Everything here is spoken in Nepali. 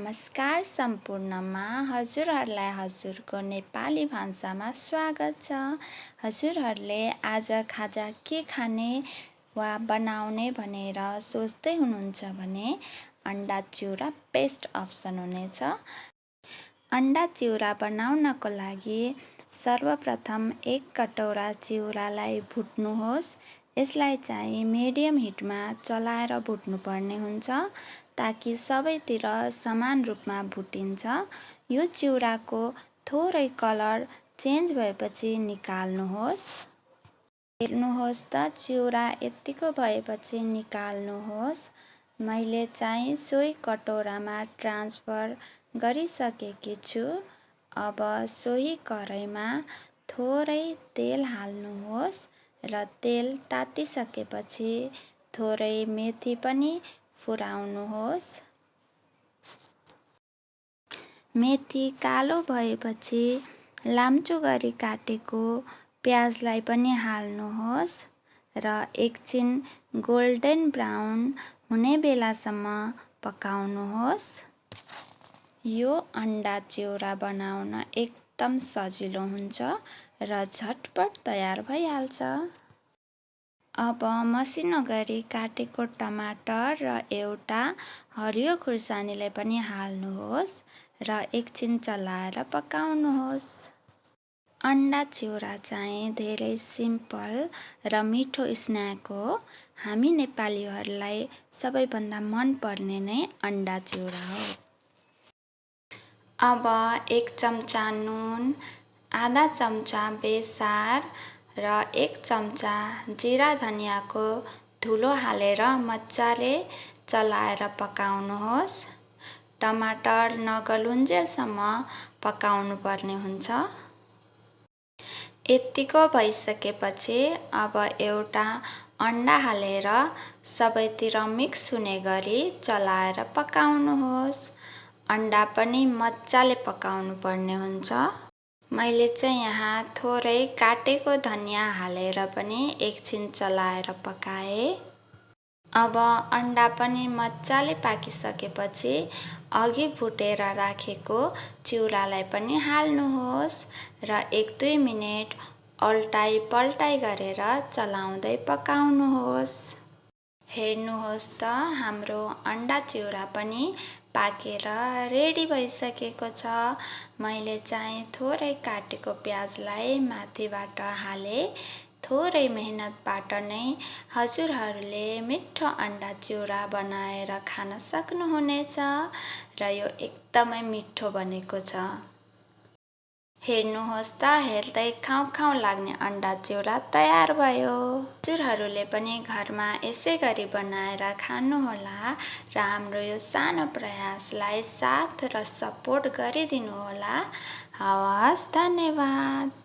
नमस्कार सम्पूर्णमा हजुरहरूलाई हजुरको नेपाली भान्सामा स्वागत छ। हजुरहरूले आज खाजा के खाने वा बनाउने भनेर सोच्दै हुनुहुन्छ भने अन्डा चिउरा बेस्ट अप्सन हुनेछ। अन्डा चिउरा बनाउनको लागि सर्वप्रथम 1 कटौरा चिउरालाई भुट्नुहोस्। यसलाई चाहिँ मिडियम हिटमा चलाएर भुट्नुपर्ने हुन्छ ताकि सबैतिर समान रूपमा भुटिन्छ। यो चिउराको थोरै कलर चेन्ज भएपछि निकाल्नुहोस्। हेर्नुहोस् त चिउरा यतिको भएपछि निकाल्नुहोस्। मैले चाहिँ सोही कटौरामा ट्रान्सफर गरिसकेकी छु। अब सोही कराईमा थोरै तेल हाल्नुहोस् र तेल तातिसकेपछि थोरै मेथी पनि फुराउनुहोस्। मेथी कालो भएपछि लाम्चो गरी काटेको प्याजलाई पनि हाल्नुहोस् र एकछिन गोल्डन ब्राउन हुने बेलासम्म पकाउनुहोस्। यो अन्डा चिउरा बनाउन एकदम सजिलो हुन्छ र झटपट तयार भइहाल्छ। अब मसिनो गरी काटेको टमाटर र एउटा हरियो खुर्सानीलाई पनि हाल्नुहोस् र एकछिन चलाएर पकाउनुहोस्। अन्डा चिउरा चाहिँ धेरै सिम्पल र मिठो स्न्याक हो। हामी नेपालीहरूलाई सबैभन्दा मन पर्ने नै अन्डा चिउरा हो। अब 1 चम्चा नुन, आधा चम्चा बेसार र 1 चम्चा जिरा धनियाँको धुलो हालेर मजाले चलाएर पकाउनुहोस्। टमाटर नगलुन्जेलसम्म पकाउनु पर्ने हुन्छ। यतिको भइसकेपछि अब एउटा अन्डा हालेर सबैतिर मिक्स हुने गरी चलाएर पकाउनुहोस्। अन्डा पनि मजाले पकाउनु पर्ने हुन्छ। मैले चाहिँ यहाँ थोरै काटेको धनियाँ हालेर पनि एकछिन चलाएर पकाएँ। अब अन्डा पनि मजाले पाकिसकेपछि अघि भुटेर राखेको चिउरालाई पनि हाल्नुहोस् र 1-2 मिनेट अल्टाई पल्टाई गरेर चलाउँदै पकाउनुहोस्। हेर्नुहोस् त हाम्रो अन्डा चिउरा पनि पाकेर रेडी भइसकेको छ। मैले चाहिँ थोरै काटेको प्याजलाई माथिबाट हाले। थोरै मेहनतबाट नै हजुरहरूले मिठो अन्डा चिउरा बनाएर खान सक्नुहुनेछ र यो एकदमै मिठो बनेको छ। हेर्नुहोस् त हेर्दै खाउँ खाउँ लाग्ने अन्डा चिउरा तयार भयो। हजुरहरूले पनि घरमा यसै गरी बनाएर खानुहोला र हाम्रो यो सानो प्रयासलाई साथ र सपोर्ट गरिदिनुहोला। हवस्, धन्यवाद।